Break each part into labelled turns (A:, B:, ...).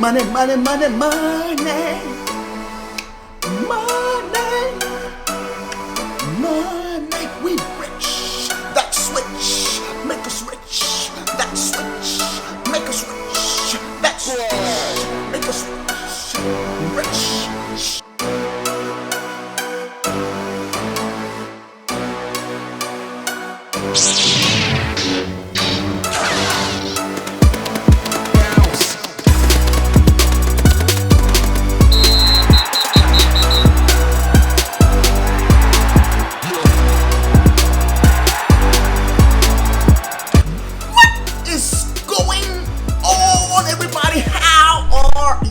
A: Money, money, money, money. Money. Money. We rich. That switch make us rich. That switch make us rich. That switch make us rich. Rich.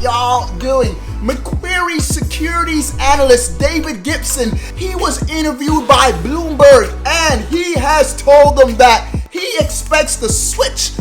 A: Y'all doing? McQuery securities analyst David Gibson, he was interviewed by Bloomberg and he has told them that he expects the switch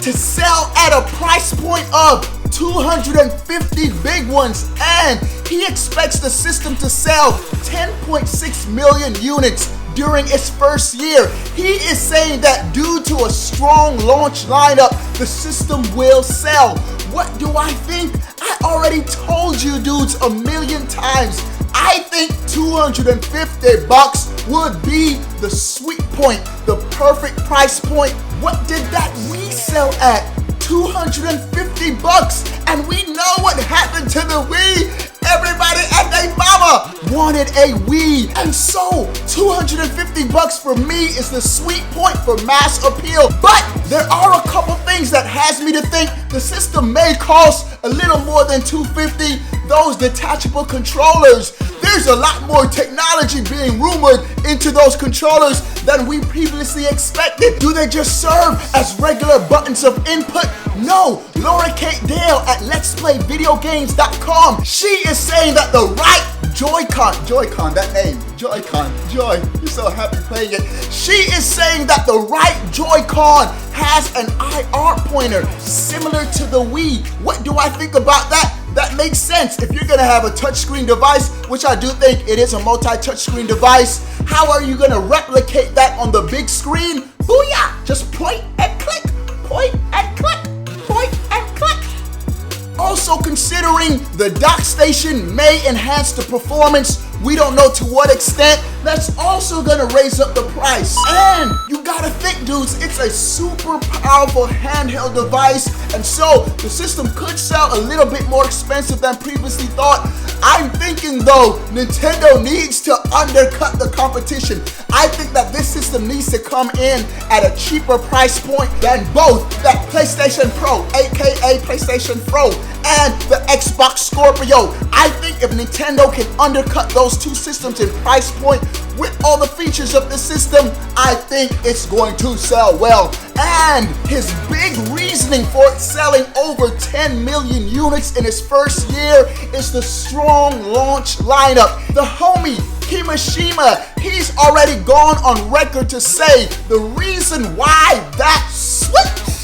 A: to sell at a price point of 250 big ones, and he expects the system to sell 10.6 million units during its first year. He is saying that due to a strong launch lineup, the system will sell. What do I think? I already told you dudes a million times. I think $250 would be the sweet point, the perfect price point. What did that Wii sell at? $250, and we know what happened to the Wii. Everybody and their mama wanted a Wii, and so $250 for me is the sweet point for mass appeal. But there are a couple things that has me to think the system may cost a little more than $250. Those detachable controllers, there's a lot more technology being rumored into those controllers than we previously expected. Do they just serve as regular buttons of input? No. Laura Kate Dale at Let'sPlayVideoGames.com, she is saying that the right Joy-Con, that name, Joy-Con, Joy, you're so happy playing it. She is saying that the right Joy-Con has an IR pointer similar to the Wii. What do I think about that? That makes sense. If you're gonna have a touchscreen device, which I do think it is a multi-touchscreen device, how are you gonna replicate that on the big screen? Booyah! Just point and click, point and click, point and click. Also considering the dock station may enhance the performance, we don't know to what extent, that's also gonna raise up the price. And you gotta think dudes, it's a super powerful handheld device, and so the system could sell a little bit more expensive than previously thought. I'm thinking though, Nintendo needs to undercut the competition. I think that this system needs to come in at a cheaper price point than both that PlayStation Pro, aka PlayStation Pro, and the Xbox Scorpio. I think if Nintendo can undercut those two systems in price point with all the features of the system, I think it's going to sell well. And his big reasoning for it selling over 10 million units in its first year is the strong launch lineup. The homie Kimishima, he's already gone on record to say the reason why that Switch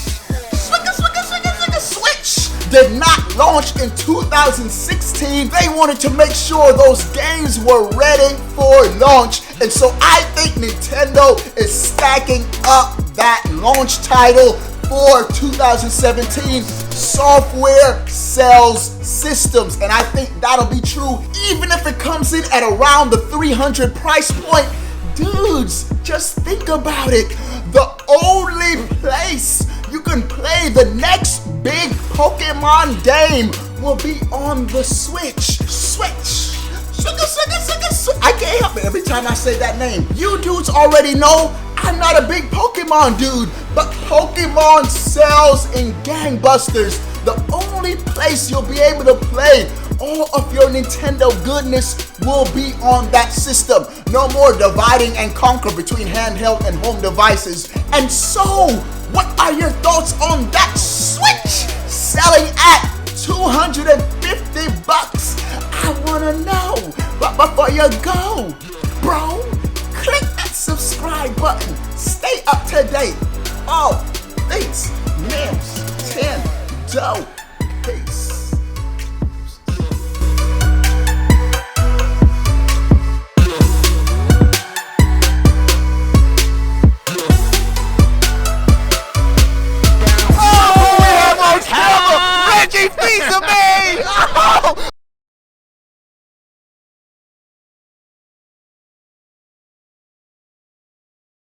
A: did not launch in 2016. They wanted to make sure those games were ready for launch. And so I think Nintendo is stacking up that launch title for 2017. Software sells systems, and I think that'll be true even if it comes in at around the 300 price point. Dudes, just think about it. The only place you can play the next big Pokemon game will be on the Switch. I can't help it every time I say that name. You dudes already know I'm not a big Pokemon dude, but Pokemon sells in gangbusters. The only place you'll be able to play all of your Nintendo goodness will be on that system. No more dividing and conquer between handheld and home devices. And so, what are your thoughts on that Switch selling at $250? I wanna know. But before you go, bro, click that subscribe button. Stay up to date. All things Nintendo. Peace.